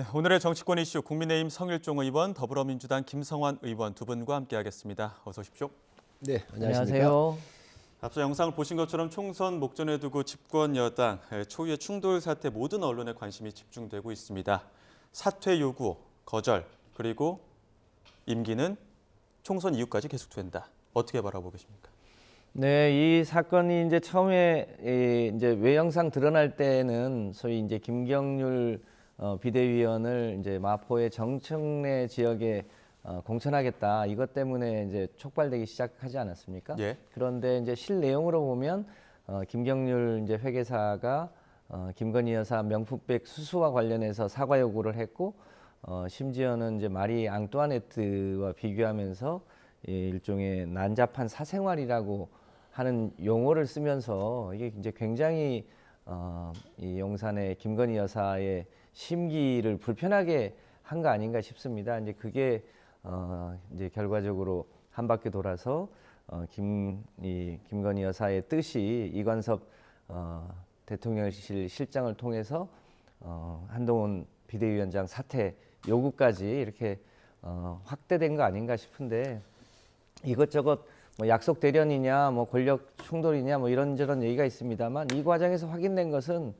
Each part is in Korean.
네, 오늘의 정치권 이슈 국민의힘 성일종 의원, 더불어민주당 김성환 의원 두 분과 함께하겠습니다. 어서 오십시오. 네, 안녕하세요. 앞서 영상을 보신 것처럼 총선 목전에 두고 집권 여당 초유의 충돌 사태 모든 언론의 관심이 집중되고 있습니다. 사퇴 요구, 거절, 그리고 임기는 총선 이후까지 계속된다. 어떻게 바라보고 계십니까? 네, 이 사건이 이제 처음에 이제 외영상 드러날 때는 소위 이제 김경률 비대위원을 이제 마포의 정청래 지역에 공천하겠다, 이것 때문에 이제 촉발되기 시작하지 않았습니까? 예. 그런데 이제 실 내용으로 보면 김경률 이제 회계사가 김건희 여사 명품백 수수와 관련해서 사과 요구를 했고, 심지어는 이제 마리 앙뚜아네트와 비교하면서 일종의 난잡한 사생활이라고 하는 용어를 쓰면서 이게 이제 굉장히 이 용산의 김건희 여사의 심기를 불편하게 한 거 아닌가 싶습니다. 이제 그게 이제 결과적으로 한 바퀴 돌아서 김건희 여사의 뜻이 이관섭 대통령실 실장을 통해서 한동훈 비대위원장 사퇴 요구까지 이렇게 확대된 거 아닌가 싶은데, 이것저것 뭐 약속 대련이냐, 뭐 권력 충돌이냐, 뭐 이런저런 얘기가 있습니다만, 이 과정에서 확인된 것은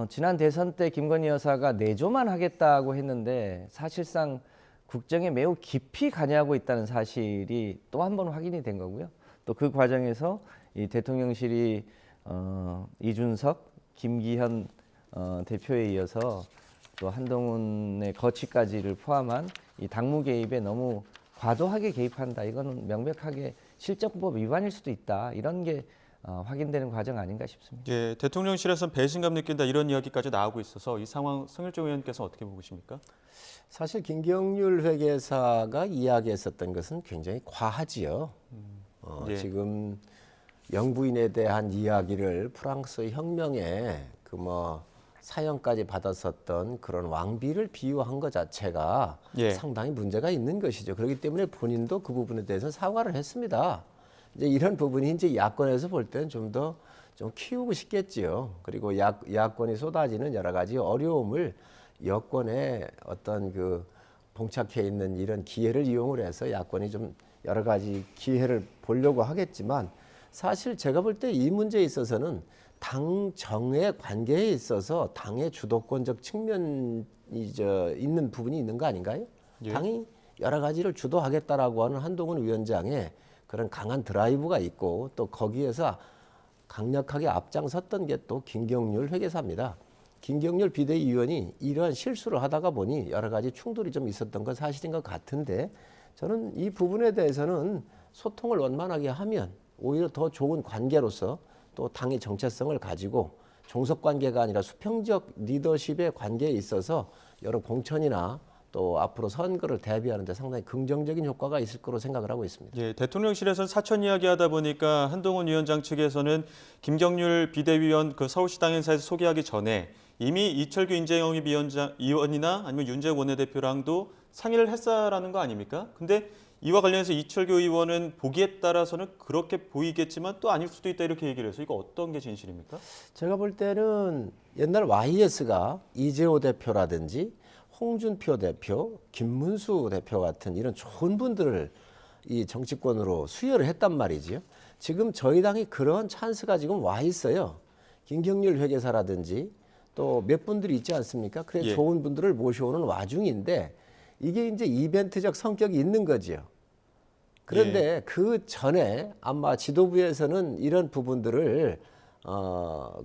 지난 대선 때 김건희 여사가 내조만 하겠다고 했는데 사실상 국정에 매우 깊이 관여하고 있다는 사실이 또 한 번 확인이 된 거고요. 또 그 과정에서 이 대통령실이 이준석, 김기현 대표에 이어서 또 한동훈의 거취까지를 포함한 이 당무 개입에 너무 과도하게 개입한다, 이거는 명백하게 실정법 위반일 수도 있다, 이런 게 확인되는 과정 아닌가 싶습니다. 예, 대통령실에서는 배신감 느낀다 이런 이야기까지 나오고 있어서 이 상황 성일종 의원께서 어떻게 보고 계십니까? 사실 김경률 회계사가 이야기했었던 것은 굉장히 과하지요. 예. 지금 영부인에 대한 이야기를 프랑스 혁명에 그 뭐 사형까지 받았었던 그런 왕비를 비유한 것 자체가 예. 상당히 문제가 있는 것이죠. 그렇기 때문에 본인도 그 부분에 대해서 사과를 했습니다. 이제 이런 부분이 이제 야권에서 볼 때는 좀 더 좀 키우고 싶겠지요. 그리고 야권이 쏟아지는 여러 가지 어려움을 여권의 어떤 그 봉착해 있는 이런 기회를 이용을 해서 야권이 좀 여러 가지 기회를 보려고 하겠지만, 사실 제가 볼 때 이 문제에 있어서는 당 정의 관계에 있어서 당의 주도권적 측면이 있는 부분이 있는 거 아닌가요? 예. 당이 여러 가지를 주도하겠다라고 하는 한동훈 위원장의 그런 강한 드라이브가 있고, 또 거기에서 강력하게 앞장섰던 게 또 김경률 회계사입니다. 김경률 비대위원이 이러한 실수를 하다가 보니 여러 가지 충돌이 좀 있었던 건 사실인 것 같은데, 저는 이 부분에 대해서는 소통을 원만하게 하면 오히려 더 좋은 관계로서 또 당의 정체성을 가지고 종속 관계가 아니라 수평적 리더십의 관계에 있어서 여러 공천이나 또 앞으로 선거를 대비하는 데 상당히 긍정적인 효과가 있을 거로 생각을 하고 있습니다. 예, 대통령실에서는 사천 이야기하다 보니까 한동훈 위원장 측에서는 김경률 비대위원 그 서울시당 행사에서 소개하기 전에 이미 이철규 인재영입위원이나 아니면 윤재욱 원내대표랑도 상의를 했다라는 거 아닙니까? 근데 이와 관련해서 이철규 의원은 보기에 따라서는 그렇게 보이겠지만 또 아닐 수도 있다 이렇게 얘기를 해서 이거 어떤 게 진실입니까? 제가 볼 때는 옛날 YS가 이재호 대표라든지 홍준표 대표, 김문수 대표 같은 이런 좋은 분들을 이 정치권으로 수혈을 했단 말이지요. 지금 저희 당이 그런 찬스가 지금 와 있어요. 김경률 회계사라든지 또 몇 분들이 있지 않습니까? 그래 예. 좋은 분들을 모셔오는 와중인데 이게 이제 이벤트적 성격이 있는 거지요. 그런데 그 전에 아마 지도부에서는 이런 부분들을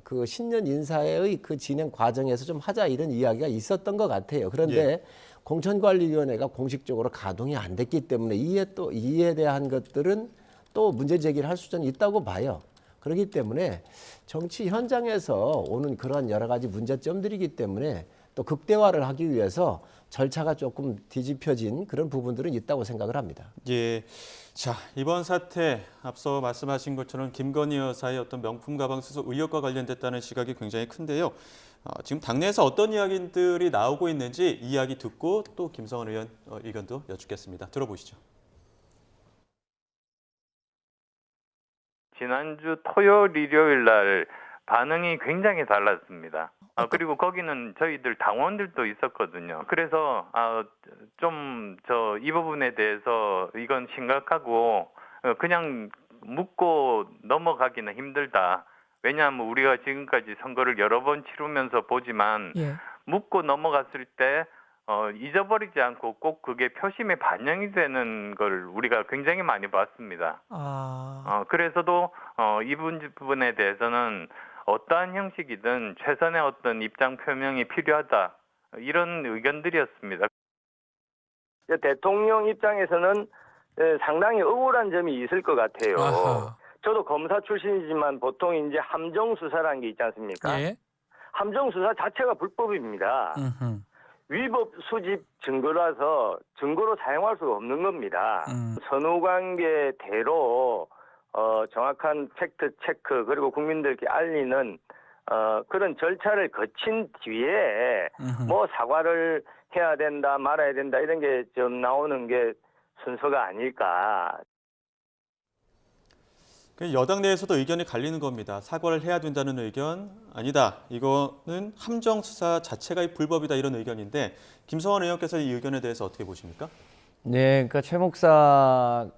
그 신년 인사의 그 진행 과정에서 좀 하자, 이런 이야기가 있었던 것 같아요. 그런데 공천관리위원회가 공식적으로 가동이 안 됐기 때문에 이에 대한 것들은 또 문제 제기를 할 수는 있다고 봐요. 그렇기 때문에 정치 현장에서 오는 그런 여러 가지 문제점들이기 때문에 또 극대화를 하기 위해서 절차가 조금 뒤집혀진 그런 부분들은 있다고 생각을 합니다. 예. 자, 이번 사태 앞서 말씀하신 것처럼 김건희 여사의 어떤 명품 가방 수수 의혹과 관련됐다는 시각이 굉장히 큰데요. 지금 당내에서 어떤 이야기들이 나오고 있는지 이야기 듣고 또 김성환 의원 의견도 여쭙겠습니다. 들어보시죠. 지난주 토요일, 일요일 날 반응이 굉장히 달랐습니다. 그리고 거기는 저희들 당원들도 있었거든요. 그래서 좀 이 부분에 대해서 이건 심각하고 그냥 묻고 넘어가기는 힘들다. 왜냐하면 우리가 지금까지 선거를 여러 번 치르면서 보지만 예. 묻고 넘어갔을 때 잊어버리지 않고 꼭 그게 표심에 반영이 되는 걸 우리가 굉장히 많이 봤습니다. 그래서도 이 부분에 대해서는 어떠한 형식이든 최선의 어떤 입장 표명이 필요하다. 이런 의견들이었습니다. 대통령 입장에서는 상당히 억울한 점이 있을 것 같아요. 아하. 저도 검사 출신이지만 보통 이제 함정 수사라는 게 있지 않습니까? 예. 함정 수사 자체가 불법입니다. 음흠. 위법 수집 증거라서 증거로 사용할 수가 없는 겁니다. 선후관계대로 정확한 팩트 체크 그리고 국민들께 알리는 그런 절차를 거친 뒤에 뭐 사과를 해야 된다 말아야 된다 이런 게 좀 나오는 게 순서가 아닐까. 여당 내에서도 의견이 갈리는 겁니다. 사과를 해야 된다는 의견, 아니다. 이거는 함정 수사 자체가 불법이다 이런 의견인데 김성환 의원께서 이 의견에 대해서 어떻게 보십니까? 네, 그러니까 최 목사가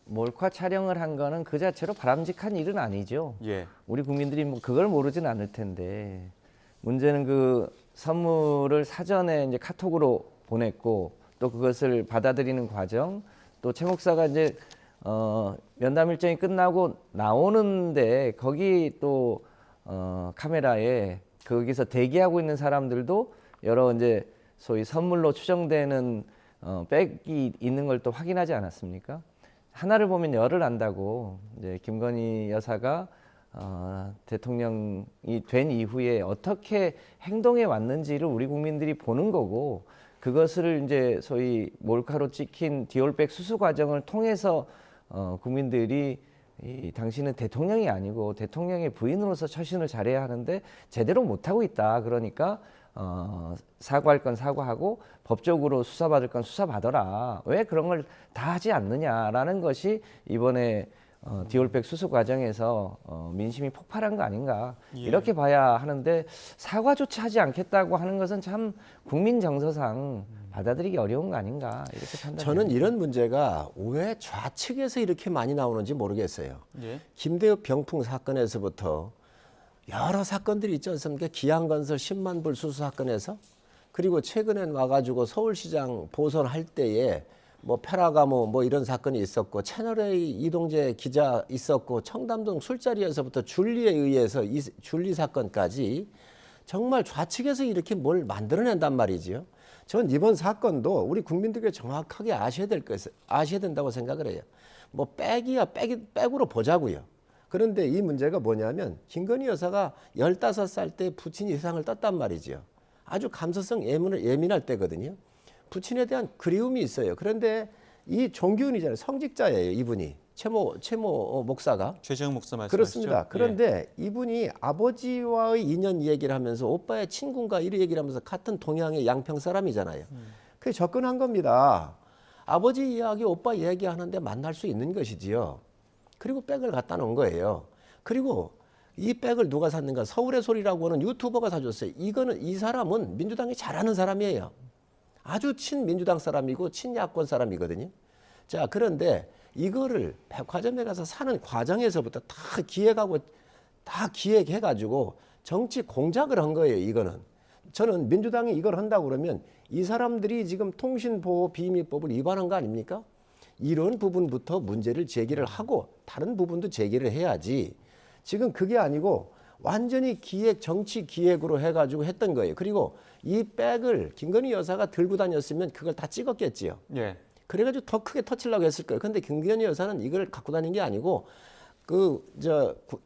몰카 촬영을 한 거는 그 자체로 바람직한 일은 아니죠. 예. 우리 국민들이 뭐 그걸 모르진 않을 텐데 문제는 그 선물을 사전에 이제 카톡으로 보냈고 또 그것을 받아들이는 과정, 또 최 목사가 이제 면담 일정이 끝나고 나오는데 거기 또 카메라에 거기서 대기하고 있는 사람들도 여러 이제 소위 선물로 추정되는 백이 있는 걸 또 확인하지 않았습니까? 하나를 보면 열을 안다고 이제 김건희 여사가 대통령이 된 이후에 어떻게 행동해 왔는지를 우리 국민들이 보는 거고 그것을 이제 소위 몰카로 찍힌 디올백 수수 과정을 통해서 국민들이 당신은 대통령이 아니고 대통령의 부인으로서 처신을 잘해야 하는데 제대로 못하고 있다. 그러니까 사과할 건 사과하고 법적으로 수사받을 건 수사받아라. 왜 그런 걸 다 하지 않느냐라는 것이 이번에 디올백 수수 과정에서 민심이 폭발한 거 아닌가. 예. 이렇게 봐야 하는데 사과조차 하지 않겠다고 하는 것은 참 국민 정서상 받아들이기 어려운 거 아닌가 이렇게 판단합니다. 저는 이런 문제가 왜 좌측에서 이렇게 많이 나오는지 모르겠어요. 예. 김대엽 병풍 사건에서부터 여러 사건들이 있지 않습니까? 기양건설 10만 불 수수 사건에서 그리고 최근엔 와가지고 서울시장 보선할 때에 뭐 페라가모 뭐 이런 사건이 있었고 채널A 이동재 기자 있었고 청담동 술자리에서부터 줄리에 의해서 이 줄리 사건까지 정말 좌측에서 이렇게 뭘 만들어낸단 말이지요. 전 이번 사건도 우리 국민들께 정확하게 아셔야 된다고 생각을 해요. 뭐 백이야 백으로 보자고요. 그런데 이 문제가 뭐냐면 김건희 여사가 15살 때 부친 이상을 떴단 말이죠. 아주 감수성 예민할 때거든요. 부친에 대한 그리움이 있어요. 그런데 이 종교인이잖아요. 성직자예요. 이분이. 최모 목사가. 최재형 목사 말씀하시죠? 그렇습니다. 그런데 이분이 아버지와의 인연 얘기를 하면서 오빠의 친구인가 이런 얘기를 하면서 같은 동양의 양평 사람이잖아요. 그게 접근한 겁니다. 아버지 이야기, 오빠 얘기하는데 만날 수 있는 것이지요. 그리고 백을 갖다 놓은 거예요. 그리고 이 백을 누가 샀는가? 서울의 소리라고 하는 유튜버가 사줬어요. 이 사람은 민주당이 잘하는 사람이에요. 아주 친민주당 사람이고 친야권 사람이거든요. 자, 그런데 이거를 백화점에 가서 사는 과정에서부터 다 기획해가지고 정치 공작을 한 거예요. 이거는. 저는 민주당이 이걸 한다고 그러면 이 사람들이 지금 통신보호비밀법을 위반한 거 아닙니까? 이런 부분부터 문제를 제기를 하고 다른 부분도 제기를 해야지. 지금 그게 아니고 완전히 정치 기획으로 해가지고 했던 거예요. 그리고 이 백을 김건희 여사가 들고 다녔으면 그걸 다 찍었겠지요. 예. 그래가지고 더 크게 터치려고 했을 거예요. 근데 김건희 여사는 이걸 갖고 다닌 게 아니고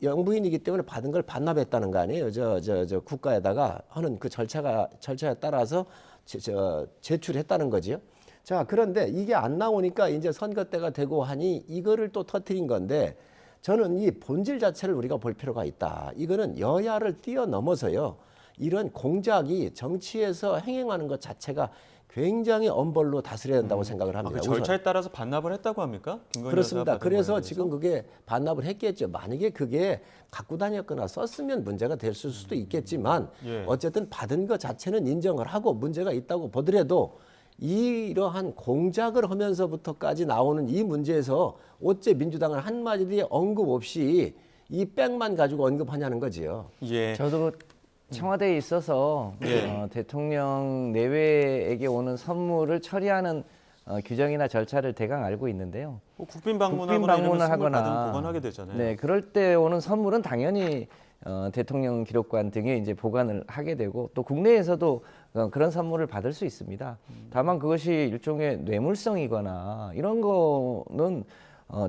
영부인이기 때문에 받은 걸 반납했다는 거 아니에요. 국가에다가 하는 그 절차에 따라서 제출했다는 거지요. 자, 그런데 이게 안 나오니까 이제 선거 때가 되고 하니 이거를 또 터뜨린 건데 저는 이 본질 자체를 우리가 볼 필요가 있다. 이거는 여야를 뛰어넘어서요. 이런 공작이 정치에서 행행하는 것 자체가 굉장히 엄벌로 다스려야 된다고 생각을 합니다. 그 절차에 따라서 반납을 했다고 합니까? 김건희 그렇습니다. 여사가 받은 그래서 거에 지금 그게 반납을 했겠죠. 만약에 그게 갖고 다녔거나 썼으면 문제가 됐을 수도 있겠지만 예. 어쨌든 받은 것 자체는 인정을 하고 문제가 있다고 보더라도 이러한 공작을 하면서부터까지 나오는 이 문제에서 어째 민주당은 한마디 언급 없이 이 백만 가지고 언급하냐는 거지요. 예. 저도 청와대에 있어서 예. 대통령 내외에게 오는 선물을 처리하는 규정이나 절차를 대강 알고 있는데요. 뭐 국빈 방문하거나 국빈 이러면 방문을 선물 하거나 받으면 보관하게 되잖아요. 네, 그럴 때 오는 선물은 당연히 대통령 기록관 등에 이제 보관을 하게 되고 또 국내에서도 그런 선물을 받을 수 있습니다. 다만 그것이 일종의 뇌물성이거나 이런 거는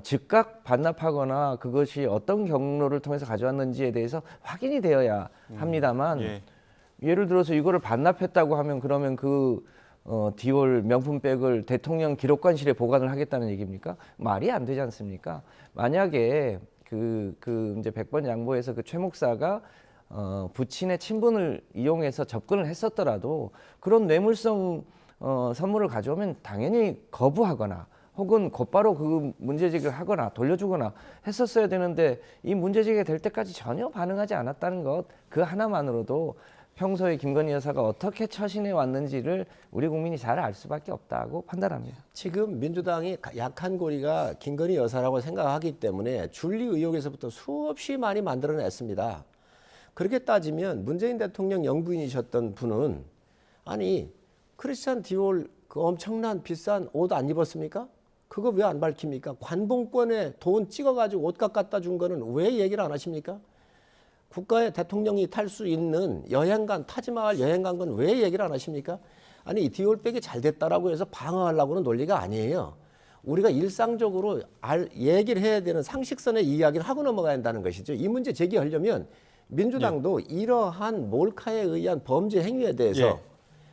즉각 반납하거나 그것이 어떤 경로를 통해서 가져왔는지에 대해서 확인이 되어야 합니다만 예. 예를 들어서 이거를 반납했다고 하면 그러면 그 디올 명품백을 대통령 기록관실에 보관을 하겠다는 얘기입니까? 말이 안 되지 않습니까? 만약에 그 이제 100번 양보해서 그 최 목사가 부친의 친분을 이용해서 접근을 했었더라도 그런 뇌물성 선물을 가져오면 당연히 거부하거나 혹은 곧바로 그 문제제기를 하거나 돌려주거나 했었어야 되는데 이 문제제기가 될 때까지 전혀 반응하지 않았다는 것 그 하나만으로도 평소에 김건희 여사가 어떻게 처신해 왔는지를 우리 국민이 잘 알 수밖에 없다고 판단합니다. 지금 민주당이 약한 고리가 김건희 여사라고 생각하기 때문에 줄리 의혹에서부터 수없이 많이 만들어냈습니다. 그렇게 따지면 문재인 대통령 영부인이셨던 분은 아니 크리스찬 디올 그 엄청난 비싼 옷 안 입었습니까? 그거 왜 안 밝힙니까? 관봉권에 돈 찍어가지고 옷값 갖다 준 거는 왜 얘기를 안 하십니까? 국가의 대통령이 탈 수 있는 여행간 타지마할 여행 간 건 왜 얘기를 안 하십니까? 아니 디올백이 잘 됐다라고 해서 방어하려고는 논리가 아니에요. 우리가 일상적으로 얘기를 해야 되는 상식선의 이야기를 하고 넘어가야 한다는 것이죠. 이 문제 제기하려면 민주당도 이러한 몰카에 의한 범죄 행위에 대해서 예.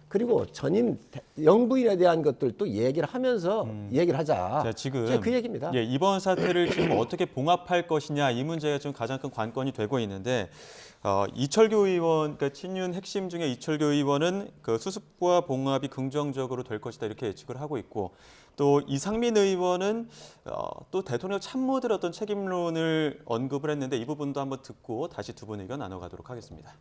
그리고 전임 영부인에 대한 것들도 얘기를 하면서 얘기를 하자. 자, 지금 제가 그 얘기입니다. 예, 이번 사태를 지금 어떻게 봉합할 것이냐 이 문제가 지금 가장 큰 관건이 되고 있는데 이철규 의원, 그러니까 친윤 핵심 중에 이철규 의원은 그 수습과 봉합이 긍정적으로 될 것이다 이렇게 예측을 하고 있고 또 이상민 의원은 또 대통령 참모들 어떤 책임론을 언급을 했는데 이 부분도 한번 듣고 다시 두 분 의견 나눠가도록 하겠습니다.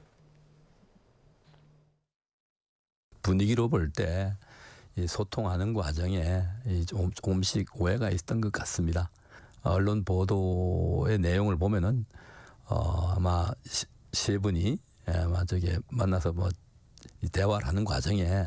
분위기로 볼 때 소통하는 과정에 조금씩 오해가 있었던 것 같습니다. 언론 보도의 내용을 보면은 아마 세 분이 아마 저기 만나서 뭐 대화를 하는 과정에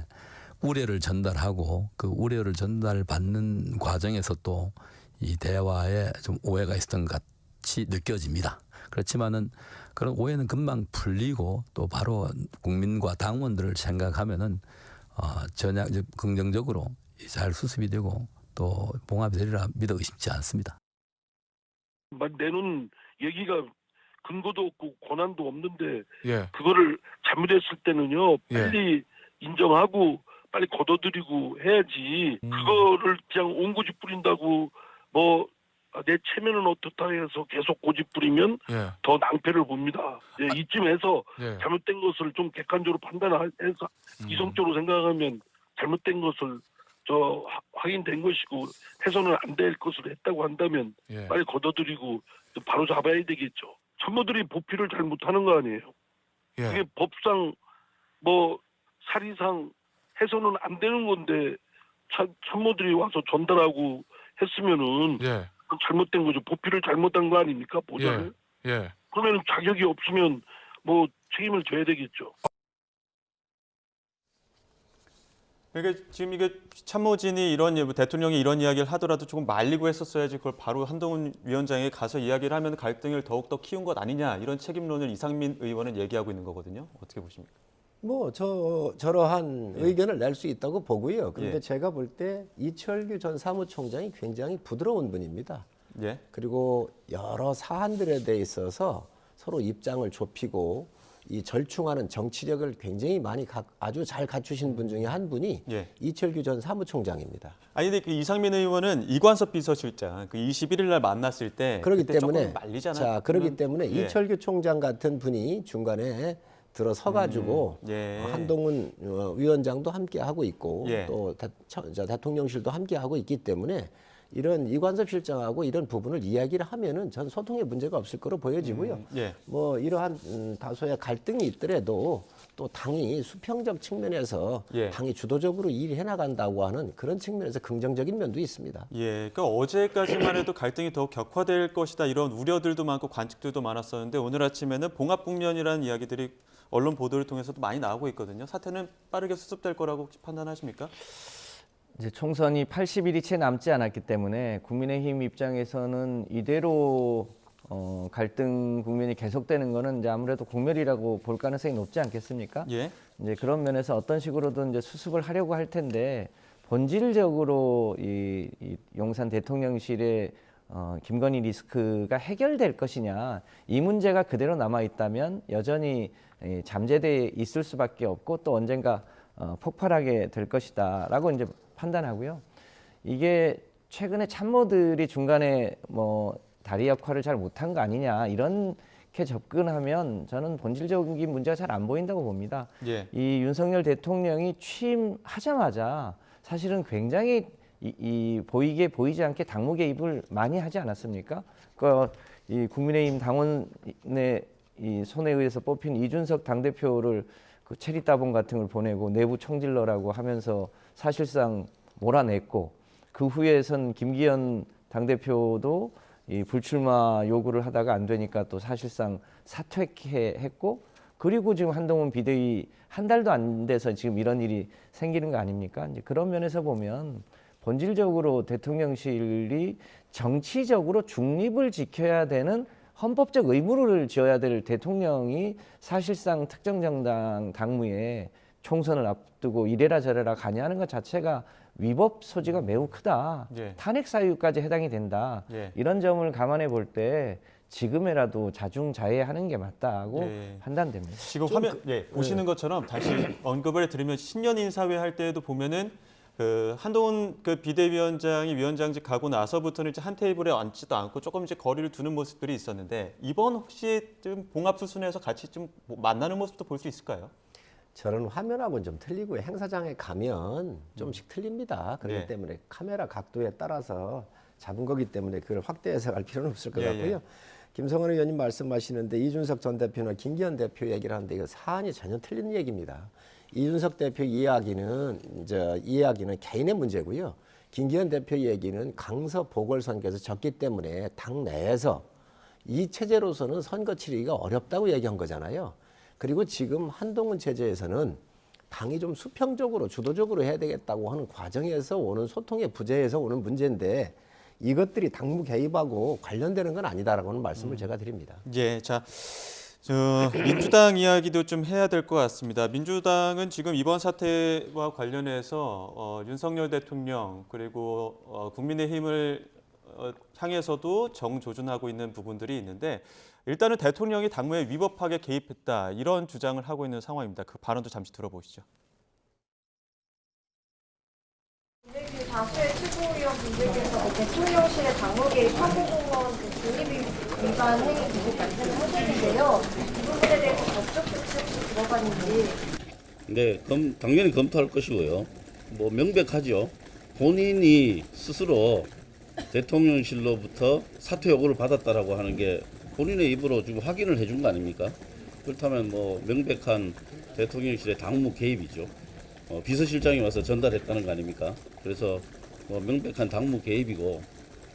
우려를 전달하고 그 우려를 전달받는 과정에서 또 이 대화에 좀 오해가 있었던 것 같이 느껴집니다. 그렇지만은 그런 오해는 금방 풀리고 또 바로 국민과 당원들을 생각하면은 전혀 긍정적으로 잘 수습이 되고 또 봉합이 되리라 믿어 의심치 않습니다. 내놓은 얘기가 근거도 없고 권한도 없는데 예. 그거를 잘못했을 때는요 빨리 인정하고 빨리 걷어들이고 해야지 그거를 그냥 온고집 부린다고 뭐 내 체면은 어떻다 해서 계속 고집 부리면 예. 더 낭패를 봅니다. 예, 이쯤에서 예. 잘못된 것을 좀 객관적으로 판단해서 이성적으로 생각하면 잘못된 것을 확인된 것이고 해서는 안 될 것을 했다고 한다면 예. 빨리 걷어들이고 바로 잡아야 되겠죠. 참모들이 보필을 잘 못하는 거 아니에요. 예. 그게 법상 뭐 사리상 해서는 안 되는 건데 참모들이 와서 전달하고 했으면은 예. 잘못된 거죠. 보필을 잘못한 거 아닙니까? 보좌를. 예. 그러면 자격이 없으면 뭐 책임을 져야 되겠죠. 그러니까 지금 이게 참모진이 대통령이 이런 이야기를 하더라도 조금 말리고 했었어야지 그걸 바로 한동훈 위원장에 가서 이야기를 하면 갈등을 더욱더 키운 것 아니냐 이런 책임론을 이상민 의원은 얘기하고 있는 거거든요. 어떻게 보십니까? 뭐 저러한 의견을 낼 수 있다고 보고요. 그런데 예. 제가 볼 때 이철규 전 사무총장이 굉장히 부드러운 분입니다. 예. 그리고 여러 사안들에 대해 있어서 서로 입장을 좁히고 이 절충하는 정치력을 굉장히 많이 아주 잘 갖추신 분 중에 한 분이 예. 이철규 전 사무총장입니다. 아니 근데 그 이상민 의원은 이관섭 비서실장 그 21일 날 만났을 때 그렇기 그때 때문에 조금 말리잖아요. 자 그렇기 때문에 예. 이철규 총장 같은 분이 중간에 들어서 가지고 예. 한동훈 위원장도 함께 하고 있고 예. 또 대통령실도 함께 하고 있기 때문에 이런 이관섭 실장하고 이런 부분을 이야기를 하면은 전 소통에 문제가 없을 거로 보여지고요. 예. 뭐 이러한 다소의 갈등이 있더라도 또 당이 수평적 측면에서 예. 당이 주도적으로 일해 나간다고 하는 그런 측면에서 긍정적인 면도 있습니다. 예, 그러니까 어제까지만 해도 갈등이 더욱 격화될 것이다 이런 우려들도 많고 관측들도 많았었는데 오늘 아침에는 봉합 국면이라는 이야기들이 언론 보도를 통해서도 많이 나오고 있거든요. 사태는 빠르게 수습될 거라고 혹시 판단하십니까? 이제 총선이 80일이 채 남지 않았기 때문에 국민의힘 입장에서는 이대로 갈등 국면이 계속되는 거는 이제 아무래도 공멸이라고 볼 가능성이 높지 않겠습니까? 예. 이제 그런 면에서 어떤 식으로든 이제 수습을 하려고 할 텐데 본질적으로 이 용산 대통령실의 김건희 리스크가 해결될 것이냐 이 문제가 그대로 남아 있다면 여전히 잠재돼 있을 수밖에 없고 또 언젠가 폭발하게 될 것이다라고 이제 판단하고요. 이게 최근에 참모들이 중간에 뭐 다리 역할을 잘 못한 거 아니냐 이렇게 접근하면 저는 본질적인 문제가 잘 안 보인다고 봅니다. 예. 이 윤석열 대통령이 취임하자마자 사실은 굉장히 보이게 보이지 않게 당무 개입을 많이 하지 않았습니까? 이 국민의힘 당원의 이 손에 의해서 뽑힌 이준석 당대표를 그 체리 따봉 같은 걸 보내고 내부 총질러라고 하면서 사실상 몰아냈고 그 후에선 김기현 당대표도 이 불출마 요구를 하다가 안 되니까 또 사실상 사퇴했고 그리고 지금 한동훈 비대위 한 달도 안 돼서 지금 이런 일이 생기는 거 아닙니까? 이제 그런 면에서 보면 본질적으로 대통령실이 정치적으로 중립을 지켜야 되는 헌법적 의무를 지어야 될 대통령이 사실상 특정 정당 당무에 총선을 앞두고 이래라 저래라 가냐는 것 자체가 위법 소지가 매우 크다. 예. 탄핵 사유까지 해당이 된다. 예. 이런 점을 감안해 볼 때 지금이라도 자중자애하는 게 맞다고 예. 판단됩니다. 지금 화면 보시는 것처럼 다시 언급을 드리면 신년 인사회 할 때에도 보면은 그 한동훈 그 비대위원장이 위원장직 가고 나서부터는 이제 한 테이블에 앉지도 않고 조금 이제 거리를 두는 모습들이 있었는데 이번 혹시 좀 봉합 수순에서 같이 좀 만나는 모습도 볼 수 있을까요? 저는 화면하고는 좀 틀리고요. 행사장에 가면 좀씩 틀립니다. 그렇기 네. 때문에 카메라 각도에 따라서 잡은 거기 때문에 그걸 확대해서 갈 필요는 없을 것 예, 같고요. 예. 김성환 의원님 말씀하시는데 이준석 전 대표나 김기현 대표 얘기를 하는데 이거 사안이 전혀 틀린 얘기입니다. 이준석 대표 이야기는 개인의 문제고요. 김기현 대표 얘기는 강서 보궐선거에서 졌기 때문에 당 내에서 이 체제로서는 선거 치르기가 어렵다고 얘기한 거잖아요. 그리고 지금 한동훈 체제에서는 당이 좀 수평적으로 주도적으로 해야 되겠다고 하는 과정에서 오는 소통의 부재에서 오는 문제인데 이것들이 당무 개입하고 관련되는 건 아니다라고는 말씀을 제가 드립니다. 예, 자, 민주당 이야기도 좀 해야 될 것 같습니다. 민주당은 지금 이번 사태와 관련해서 윤석열 대통령 그리고 국민의힘을 향해서도 정조준하고 있는 부분들이 있는데 일단은 대통령이 당무에 위법하게 개입했다 이런 주장을 하고 있는 상황입니다. 그 발언도 잠시 들어보시죠. 다수의 최고위원분들께서 대통령실의 당무 개입 사무공무원 중립 위반 행위 계속 말씀을 하셨는데요. 이 부분에 대해서 법적 조치 혹시 들어갔는지. 네, 당연히 검토할 것이고요. 뭐 명백하죠. 본인이 스스로 대통령실로부터 사퇴 요구를 받았다라고 하는 게 본인의 입으로 지금 확인을 해준 거 아닙니까? 그렇다면 뭐 명백한 대통령실의 당무 개입이죠. 비서실장이 와서 전달했다는 거 아닙니까? 그래서 뭐 명백한 당무 개입이고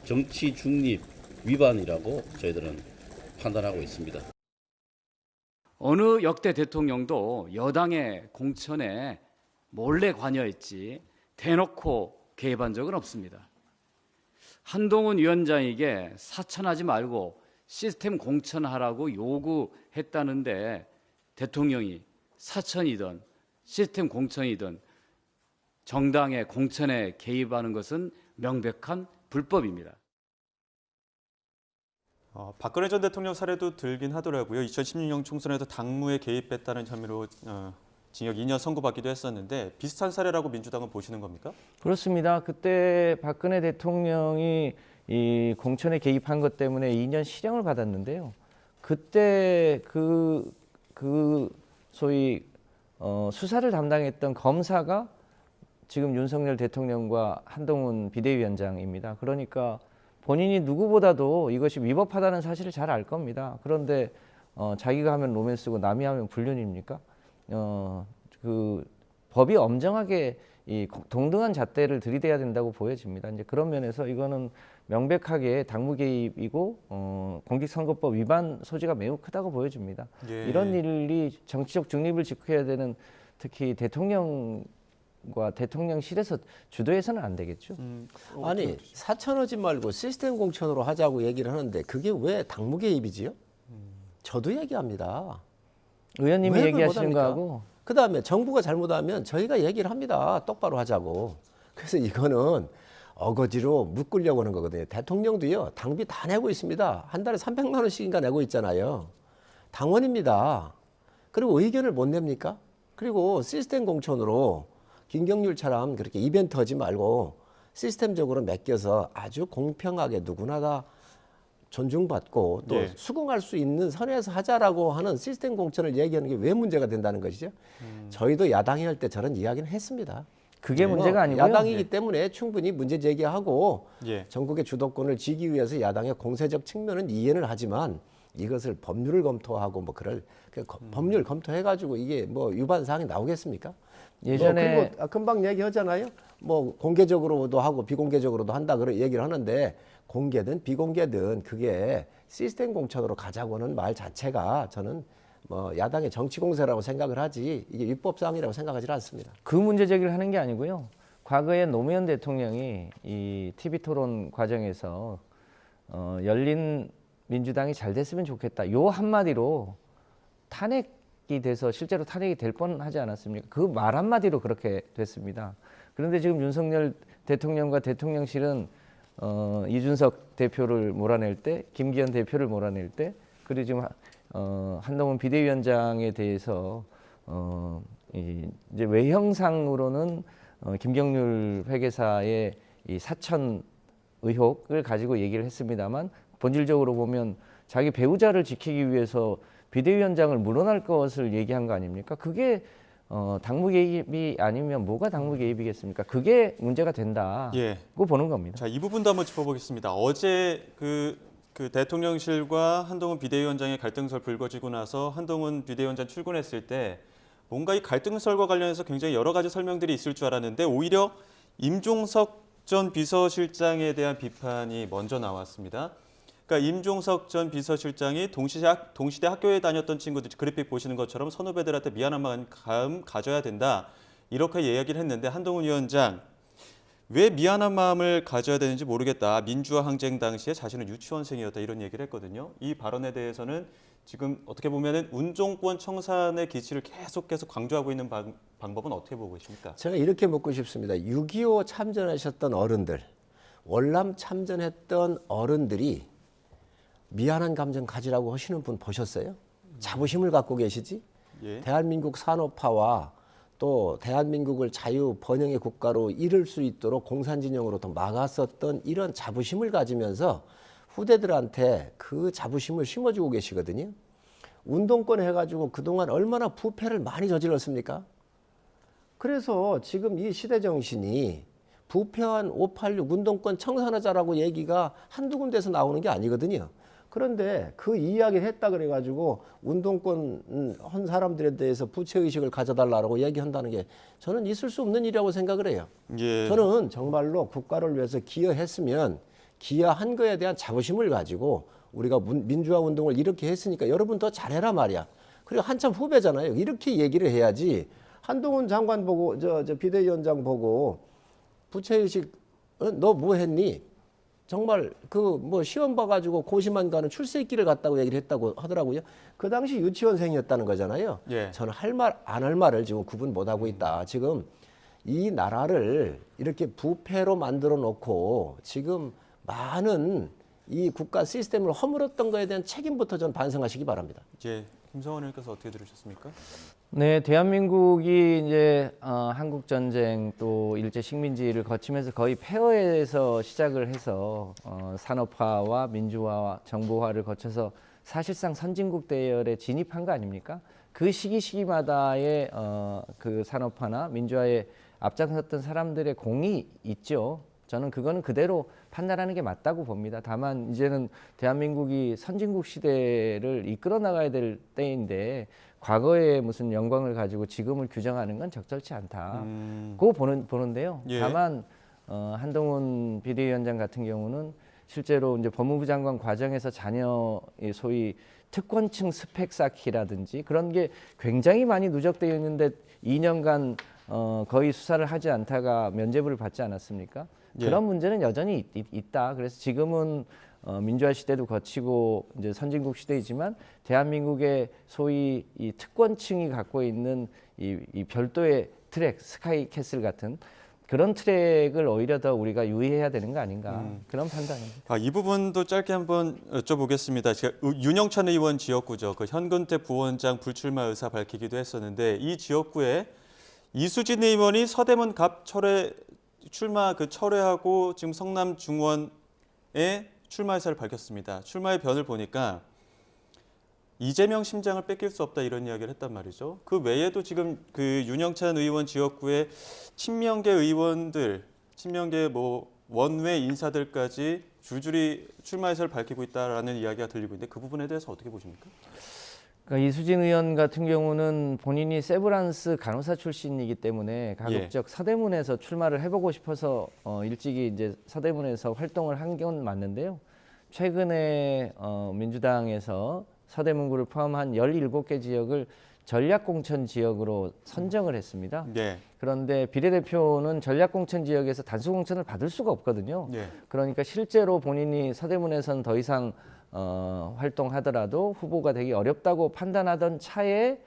정치 중립 위반이라고 저희들은 판단하고 있습니다. 어느 역대 대통령도 여당의 공천에 몰래 관여했지 대놓고 개입한 적은 없습니다. 한동훈 위원장에게 사천하지 말고 시스템 공천하라고 요구했다는데 대통령이 사천이든 시스템 공천이든 정당의 공천에 개입하는 것은 명백한 불법입니다. 박근혜 전 대통령 사례도 들긴 하더라고요. 2016년 총선에서 당무에 개입했다는 혐의로 징역 2년 선고받기도 했었는데 비슷한 사례라고 민주당은 보시는 겁니까? 그렇습니다. 그때 박근혜 대통령이 이 공천에 개입한 것 때문에 2년 실형을 받았는데요. 그때 그 소위 수사를 담당했던 검사가 지금 윤석열 대통령과 한동훈 비대위원장입니다. 그러니까 본인이 누구보다도 이것이 위법하다는 사실을 잘 알 겁니다. 그런데 자기가 하면 로맨스고 남이 하면 불륜입니까? 그 법이 엄정하게 이 동등한 잣대를 들이대야 된다고 보여집니다. 이제 그런 면에서 이거는 명백하게 당무 개입이고 공직선거법 위반 소지가 매우 크다고 보여집니다. 예. 이런 일이 정치적 중립을 지켜야 되는 특히 대통령과 대통령실에서 주도해서는 안 되겠죠. 아니 사천하지 말고 시스템 공천으로 하자고 얘기를 하는데 그게 왜 당무 개입이지요? 저도 얘기합니다. 의원님이 왜 얘기하시는 못합니까? 거하고 그다음에 정부가 잘못하면 저희가 얘기를 합니다. 똑바로 하자고. 그래서 이거는 어거지로 묶으려고 하는 거거든요. 대통령도요. 당비 다 내고 있습니다. 한 달에 300만 원씩인가 내고 있잖아요. 당원입니다. 그리고 의견을 못 냅니까? 그리고 시스템 공천으로 김경률처럼 그렇게 이벤트 하지 말고 시스템적으로 맡겨서 아주 공평하게 누구나 다 존중받고 또 예. 수긍할 수 있는 선에서 하자라고 하는 시스템 공천을 얘기하는 게 왜 문제가 된다는 것이죠. 저희도 야당이 할 때 저런 이야기는 했습니다. 그게 뭐 문제가 아니고요. 야당이기 때문에 충분히 문제 제기하고 예. 전국의 주도권을 쥐기 위해서 야당의 공세적 측면은 이해는 하지만 이것을 법률을 검토하고 뭐 그럴 법률 검토해가지고 이게 뭐 위반 사항이 나오겠습니까? 예전에 그리고 금방 얘기하잖아요. 뭐 공개적으로도 하고 비공개적으로도 한다 그런 얘기를 하는데 공개든 비공개든 그게 시스템 공천으로 가자고는 말 자체가 저는 뭐 야당의 정치 공세라고 생각을 하지 이게 위법 사항이라고 생각하지 않습니다. 그 문제 제기를 하는 게 아니고요. 과거에 노무현 대통령이 이 TV 토론 과정에서 열린 민주당이 잘 됐으면 좋겠다. 요 한마디로 탄핵이 돼서 실제로 탄핵이 될 뻔하지 않았습니까? 그 말 한마디로 그렇게 됐습니다. 그런데 지금 윤석열 대통령과 대통령실은 이준석 대표를 몰아낼 때, 김기현 대표를 몰아낼 때, 그리고 지금 한동훈 비대위원장에 대해서 이제 외형상으로는 김경률 회계사의 이 사천 의혹을 가지고 얘기를 했습니다만 본질적으로 보면 자기 배우자를 지키기 위해서 비대위원장을 물러날 것을 얘기한 거 아닙니까? 그게 당무 개입이 아니면 뭐가 당무 개입이겠습니까? 그게 문제가 된다고 예. 보는 겁니다. 자, 이 부분도 한번 짚어보겠습니다. 어제 그 대통령실과 한동훈 비대위원장의 갈등설 불거지고 나서 한동훈 비대위원장 출근했을 때 뭔가 이 갈등설과 관련해서 굉장히 여러 가지 설명들이 있을 줄 알았는데 오히려 임종석 전 비서실장에 대한 비판이 먼저 나왔습니다. 그러니까 임종석 전 비서실장이 동시대 학교에 다녔던 친구들 그래픽 보시는 것처럼 선후배들한테 미안한 마음 가져야 된다. 이렇게 이야기를 했는데 한동훈 위원장 왜 미안한 마음을 가져야 되는지 모르겠다. 민주화 항쟁 당시에 자신은 유치원생이었다 이런 얘기를 했거든요. 이 발언에 대해서는 지금 어떻게 보면은 운종권 청산의 기치를 계속 강조하고 있는 방법은 어떻게 보고 계십니까? 제가 이렇게 묻고 싶습니다. 6.25 참전하셨던 어른들, 월남 참전했던 어른들이 미안한 감정 가지라고 하시는 분 보셨어요? 자부심을 갖고 계시지? 예. 대한민국 산업화와 또 대한민국을 자유 번영의 국가로 이룰 수 있도록 공산진영으로부터 막았었던 이런 자부심을 가지면서 후대들한테 그 자부심을 심어주고 계시거든요. 운동권 해가지고 그동안 얼마나 부패를 많이 저질렀습니까? 그래서 지금 이 시대 정신이 부패한 586 운동권 청산하자라고 얘기가 한두 군데서 나오는 게 아니거든요. 그런데 그 이야기를 했다 그래가지고 운동권 한 사람들에 대해서 부채의식을 가져달라고 얘기한다는 게 저는 있을 수 없는 일이라고 생각을 해요. 예. 저는 정말로 국가를 위해서 기여했으면 기여한 거에 대한 자부심을 가지고 우리가 민주화 운동을 이렇게 했으니까 여러분 더 잘해라 말이야. 그리고 한참 후배잖아요. 이렇게 얘기를 해야지. 한동훈 장관 보고 저 비대위원장 보고 부채의식 너 뭐 했니? 정말 그 뭐 시험 봐가지고 고시만 가는 출세기를 갔다고 얘기를 했다고 하더라고요. 그 당시 유치원생이었다는 거잖아요. 예. 저는 할 말 안 할 말을 지금 구분 못 하고 있다. 지금 이 나라를 이렇게 부패로 만들어 놓고 지금 많은 이 국가 시스템을 허물었던 거에 대한 책임부터 전 반성하시기 바랍니다. 예. 김성원 의원께서 어떻게 들으셨습니까? 네, 대한민국이 이제 한국 전쟁 또 일제 식민지를 거치면서 거의 폐허에서 시작을 해서 산업화와 민주화와 정보화를 거쳐서 사실상 선진국 대열에 진입한 거 아닙니까? 그 시기마다의 그 산업화나 민주화에 앞장섰던 사람들의 공이 있죠. 저는 그거는 그대로 판단하는 게 맞다고 봅니다. 다만 이제는 대한민국이 선진국 시대를 이끌어 나가야 될 때인데 과거의 무슨 영광을 가지고 지금을 규정하는 건 적절치 않다. 그거 보는데요. 예. 다만 한동훈 비대위원장 같은 경우는 실제로 이제 법무부 장관 과정에서 자녀의 소위 특권층 스펙 쌓기라든지 그런 게 굉장히 많이 누적되어 있는데 2년간 거의 수사를 하지 않다가 면죄부를 받지 않았습니까? 예. 그런 문제는 여전히 있다. 그래서 지금은 민주화 시대도 거치고 이제 선진국 시대이지만 대한민국의 소위 이 특권층이 갖고 있는 이 별도의 트랙, 스카이 캐슬 같은 그런 트랙을 오히려 더 우리가 유의해야 되는 거 아닌가 그런 판단입니다. 이 부분도 짧게 한번 여쭤보겠습니다. 제가 윤영찬 의원 지역구죠. 그 현근태 부원장 불출마 의사 밝히기도 했었는데 이 지역구에 이수진 의원이 서대문 갑 출마 철회하고 지금 성남 중원에 출마 의사를 밝혔습니다. 출마의 변을 보니까 이재명 심장을 뺏길 수 없다 이런 이야기를 했단 말이죠. 그 외에도 지금 그 윤영찬 의원 지역구의 친명계 의원들, 친명계 원외 인사들까지 줄줄이 출마 의사를 밝히고 있다라는 이야기가 들리고 있는데 그 부분에 대해서 어떻게 보십니까? 그러니까 이수진 의원 같은 경우는 본인이 세브란스 간호사 출신이기 때문에 가급적 서대문에서 출마를 해보고 싶어서 일찍이 이제 서대문에서 활동을 한 건 맞는데요. 최근에 민주당에서 서대문구를 포함한 17개 지역을 전략공천 지역으로 선정을 했습니다. 네. 그런데 비례대표는 전략공천 지역에서 단수공천을 받을 수가 없거든요. 네. 그러니까 실제로 본인이 서대문에서는 더 이상 활동하더라도 후보가 되기 어렵다고 판단하던 차에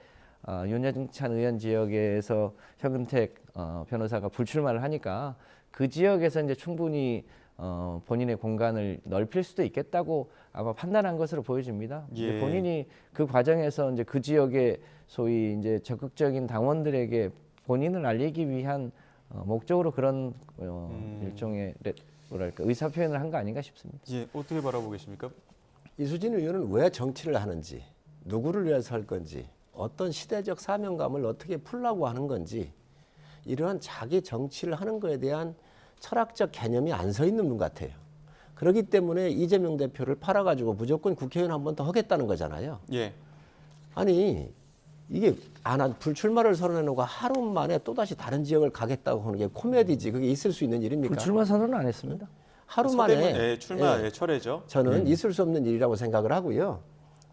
윤영찬 의원 지역에서 현근택 변호사가 불출마를 하니까 그 지역에서 이제 충분히 본인의 공간을 넓힐 수도 있겠다고 아마 판단한 것으로 보여집니다. 예. 이제 본인이 그 과정에서 이제 그 지역의 소위 이제 적극적인 당원들에게 본인을 알리기 위한 목적으로 그런 일종의 뭐랄까 의사 표현을 한 거 아닌가 싶습니다. 예, 어떻게 바라보고 계십니까? 이수진 의원은 왜 정치를 하는지, 누구를 위해서 할 건지, 어떤 시대적 사명감을 어떻게 풀려고 하는 건지 이러한 자기 정치를 하는 거에 대한 철학적 개념이 안 서 있는 분 같아요. 그렇기 때문에 이재명 대표를 팔아가지고 무조건 국회의원 한 번 더 하겠다는 거잖아요. 예. 아니 이게 불출마를 선언해놓고 하루 만에 또다시 다른 지역을 가겠다고 하는 게 코미디지. 그게 있을 수 있는 일입니까? 불출마 선언은 안 했습니다. 하루 서대문, 만에 출마 철회죠. 저는 있을 수 없는 일이라고 생각을 하고요.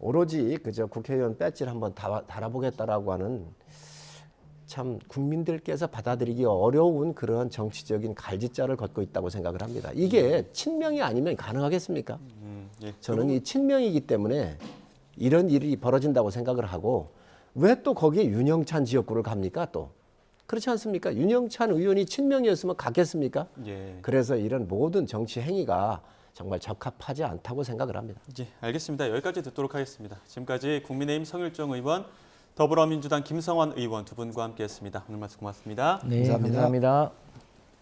오로지 그저 국회의원 배지를 한번 달아보겠다라고 하는 참 국민들께서 받아들이기 어려운 그런 정치적인 갈짓자를 걷고 있다고 생각을 합니다. 이게 친명이 아니면 가능하겠습니까? 예. 저는 이 친명이기 때문에 이런 일이 벌어진다고 생각을 하고 왜 또 거기에 윤영찬 지역구를 갑니까 또? 그렇지 않습니까? 윤영찬 의원이 친명이었으면 갔겠습니까? 예. 그래서 이런 모든 정치 행위가 정말 적합하지 않다고 생각을 합니다. 예, 알겠습니다. 여기까지 듣도록 하겠습니다. 지금까지 국민의힘 성일정 의원, 더불어민주당 김성환 의원 두 분과 함께했습니다. 오늘 말씀 고맙습니다. 네, 감사합니다.